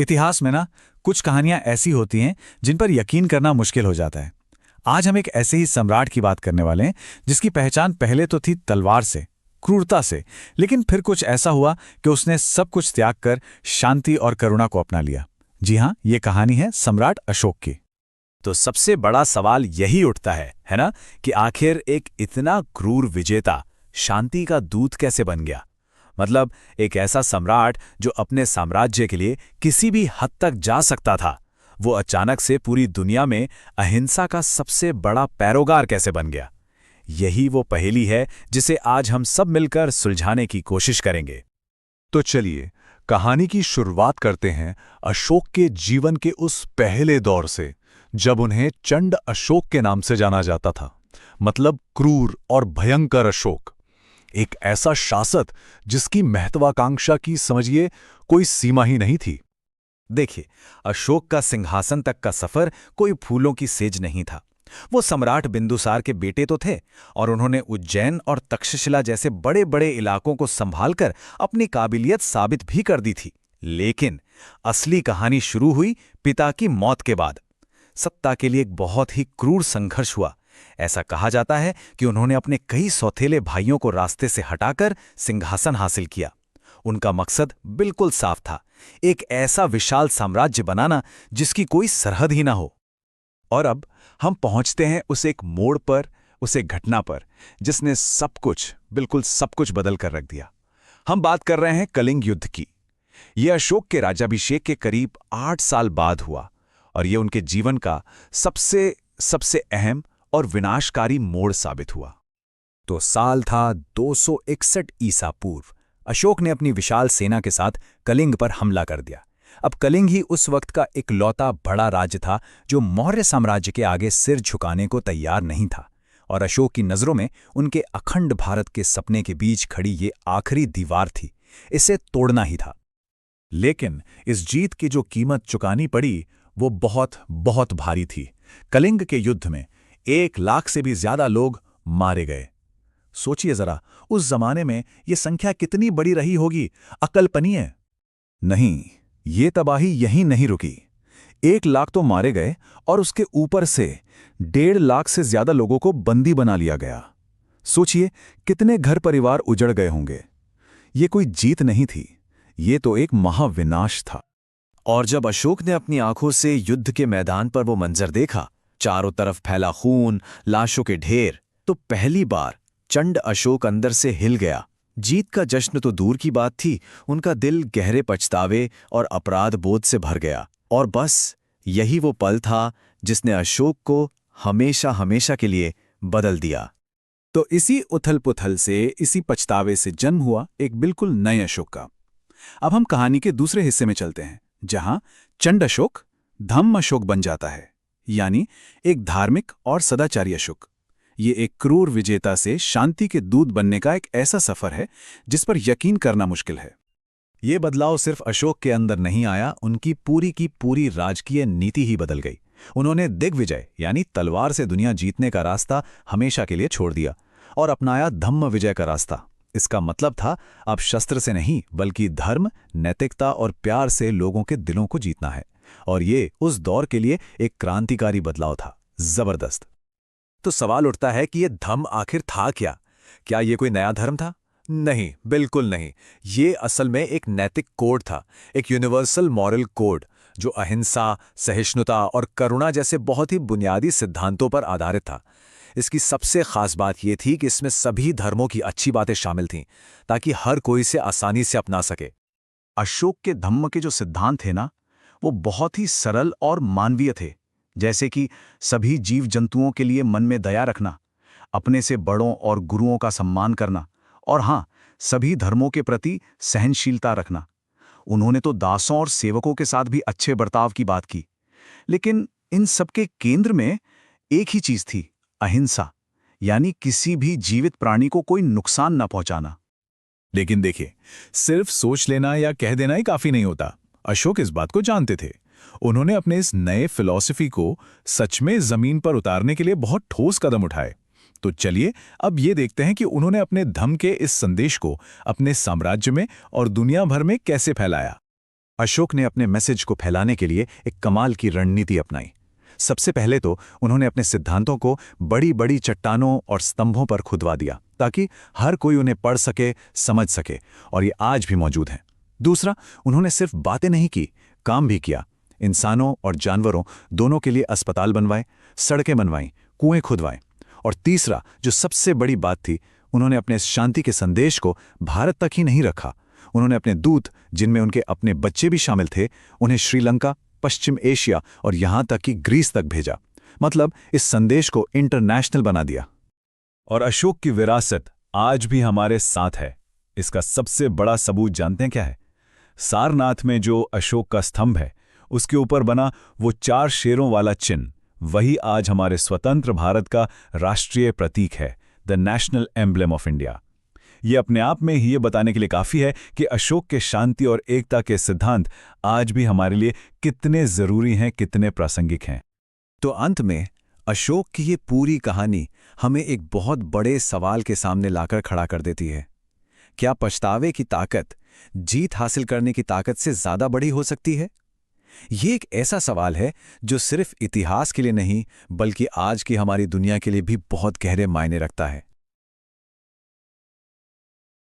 इतिहास में ना कुछ कहानियां ऐसी होती हैं जिन पर यकीन करना मुश्किल हो जाता है। आज हम एक ऐसे ही सम्राट की बात करने वाले हैं जिसकी पहचान पहले तो थी तलवार से, क्रूरता से, लेकिन फिर कुछ ऐसा हुआ कि उसने सब कुछ त्याग कर शांति और करुणा को अपना लिया। जी हाँ, ये कहानी है सम्राट अशोक की। तो सबसे बड़ा सवाल यही उठता है ना, कि आखिर एक इतना क्रूर विजेता शांति का दूत कैसे बन गया। मतलब एक ऐसा सम्राट जो अपने साम्राज्य के लिए किसी भी हद तक जा सकता था, वो अचानक से पूरी दुनिया में अहिंसा का सबसे बड़ा पैरोकार कैसे बन गया। यही वो पहेली है जिसे आज हम सब मिलकर सुलझाने की कोशिश करेंगे। तो चलिए कहानी की शुरुआत करते हैं अशोक के जीवन के उस पहले दौर से, जब उन्हें चंड अशोक के नाम से जाना जाता था। मतलब क्रूर और भयंकर अशोक, एक ऐसा शासक जिसकी महत्वाकांक्षा की समझिए कोई सीमा ही नहीं थी। देखिए, अशोक का सिंहासन तक का सफर कोई फूलों की सेज नहीं था। वो सम्राट बिंदुसार के बेटे तो थे और उन्होंने उज्जैन और तक्षशिला जैसे बड़े बड़े इलाकों को संभालकर अपनी काबिलियत साबित भी कर दी थी। लेकिन असली कहानी शुरू हुई पिता की मौत के बाद। सत्ता के लिए एक बहुत ही क्रूर संघर्ष हुआ। ऐसा कहा जाता है कि उन्होंने अपने कई सौतेले भाइयों को रास्ते से हटाकर सिंहासन हासिल किया। उनका मकसद बिल्कुल साफ था, एक ऐसा विशाल साम्राज्य बनाना जिसकी कोई सरहद ही ना हो। और अब हम पहुंचते हैं उस एक मोड़ पर, उस एक घटना पर जिसने सब कुछ, बिल्कुल सब कुछ बदल कर रख दिया। हम बात कर रहे हैं कलिंग युद्ध की। यह अशोक के राज्याभिषेक के करीब 8 साल बाद हुआ और यह उनके जीवन का सबसे अहम और विनाशकारी मोड़ साबित हुआ। तो साल था 261 ईसा पूर्व। अशोक ने अपनी विशाल सेना के साथ कलिंग पर हमला कर दिया। अब कलिंग ही उस वक्त का इकलौता बड़ा राज्य था जो मौर्य साम्राज्य के आगे सिर झुकाने को तैयार नहीं था, और अशोक की नज़रों में उनके अखंड भारत के सपने के बीच खड़ी ये आखिरी दीवार थी। इसे तोड़ना ही था। लेकिन इस जीत की जो कीमत चुकानी पड़ी वो बहुत बहुत भारी थी। कलिंग के युद्ध में 1 लाख से भी ज्यादा लोग मारे गए। सोचिए जरा, उस जमाने में यह संख्या कितनी बड़ी रही होगी, अकल्पनीय। नहीं, ये तबाही यहीं नहीं रुकी। 1 लाख तो मारे गए और उसके ऊपर से 1.5 लाख से ज्यादा लोगों को बंदी बना लिया गया। सोचिए कितने घर परिवार उजड़ गए होंगे। ये कोई जीत नहीं थी, ये तो एक महाविनाश था। और जब अशोक ने अपनी आंखों से युद्ध के मैदान पर वो मंजर देखा, चारों तरफ फैला खून, लाशों के ढेर, तो पहली बार चंड अशोक अंदर से हिल गया। जीत का जश्न तो दूर की बात थी, उनका दिल गहरे पछतावे और अपराध बोध से भर गया। और बस यही वो पल था जिसने अशोक को हमेशा हमेशा के लिए बदल दिया। तो इसी उथल-पुथल से, इसी पछतावे से जन्म हुआ एक बिल्कुल नए अशोक का। अब हम कहानी के दूसरे हिस्से में चलते हैं, जहां चंड अशोक धम्म अशोक बन जाता है, यानी एक धार्मिक और सदाचारी अशोक। ये एक क्रूर विजेता से शांति के दूत बनने का एक ऐसा सफर है जिस पर यकीन करना मुश्किल है। ये बदलाव सिर्फ अशोक के अंदर नहीं आया, उनकी पूरी की पूरी राजकीय नीति ही बदल गई। उन्होंने दिग्विजय यानी तलवार से दुनिया जीतने का रास्ता हमेशा के लिए छोड़ दिया और अपनाया धम्म विजय का रास्ता। इसका मतलब था अब शस्त्र से नहीं, बल्कि धर्म, नैतिकता और प्यार से लोगों के दिलों को जीतना है। और ये उस दौर के लिए एक क्रांतिकारी बदलाव था, जबरदस्त। तो सवाल उठता है कि ये धम्म आखिर था क्या? क्या ये कोई नया धर्म था? नहीं, बिल्कुल नहीं। ये असल में एक नैतिक कोड था, एक यूनिवर्सल मॉरल कोड जो अहिंसा, सहिष्णुता और करुणा जैसे बहुत ही बुनियादी सिद्धांतों पर आधारित था। इसकी सबसे खास बात यह थी कि इसमें सभी धर्मों की अच्छी बातें शामिल थीं, ताकि हर कोई इसे आसानी से अपना सके। अशोक के धम्म के जो सिद्धांत थे ना, वो बहुत ही सरल और मानवीय थे। जैसे कि सभी जीव जंतुओं के लिए मन में दया रखना, अपने से बड़ों और गुरुओं का सम्मान करना, और हाँ, सभी धर्मों के प्रति सहनशीलता रखना। उन्होंने तो दासों और सेवकों के साथ भी अच्छे बर्ताव की बात की। लेकिन इन सबके केंद्र में एक ही चीज थी, अहिंसा, यानी किसी भी जीवित प्राणी को कोई नुकसान न पहुंचाना। लेकिन देखिए, सिर्फ सोच लेना या कह देना ही काफी नहीं होता। अशोक इस बात को जानते थे। उन्होंने अपने इस नए फिलॉसफी को सच में जमीन पर उतारने के लिए बहुत ठोस कदम उठाए। तो चलिए अब ये देखते हैं कि उन्होंने अपने धम्म के इस संदेश को अपने साम्राज्य में और दुनिया भर में कैसे फैलाया। अशोक ने अपने मैसेज को फैलाने के लिए एक कमाल की रणनीति अपनाई। सबसे पहले तो उन्होंने अपने सिद्धांतों को बड़ी बड़ी चट्टानों और स्तंभों पर खुदवा दिया ताकि हर कोई उन्हें पढ़ सके, समझ सके, और ये आज भी मौजूद हैं। दूसरा, उन्होंने सिर्फ बातें नहीं की, काम भी किया। इंसानों और जानवरों दोनों के लिए अस्पताल बनवाए, सड़कें बनवाईं, कुएं खुदवाए। और तीसरा, जो सबसे बड़ी बात थी, उन्होंने अपने इस शांति के संदेश को भारत तक ही नहीं रखा। उन्होंने अपने दूत, जिनमें उनके अपने बच्चे भी शामिल थे, उन्हें श्रीलंका, पश्चिम एशिया और यहां तक कि ग्रीस तक भेजा। मतलब इस संदेश को इंटरनेशनल बना दिया। और अशोक की विरासत आज भी हमारे साथ है। इसका सबसे बड़ा सबूत जानते हैं क्या है? सारनाथ में जो अशोक का स्तंभ है, उसके ऊपर बना वो 4 शेरों वाला चिन्ह, वही आज हमारे स्वतंत्र भारत का राष्ट्रीय प्रतीक है, the national emblem of India. ये अपने आप में ही ये बताने के लिए काफी है कि अशोक के शांति और एकता के सिद्धांत आज भी हमारे लिए कितने जरूरी हैं, कितने प्रासंगिक हैं। तो अंत में अशोक की ये पूरी कहानी हमें एक बहुत बड़े सवाल के सामने लाकर खड़ा कर देती है। क्या पछतावे की ताकत जीत हासिल करने की ताकत से ज्यादा बड़ी हो सकती है? ये एक ऐसा सवाल है जो सिर्फ इतिहास के लिए नहीं, बल्कि आज की हमारी दुनिया के लिए भी बहुत गहरे मायने रखता है।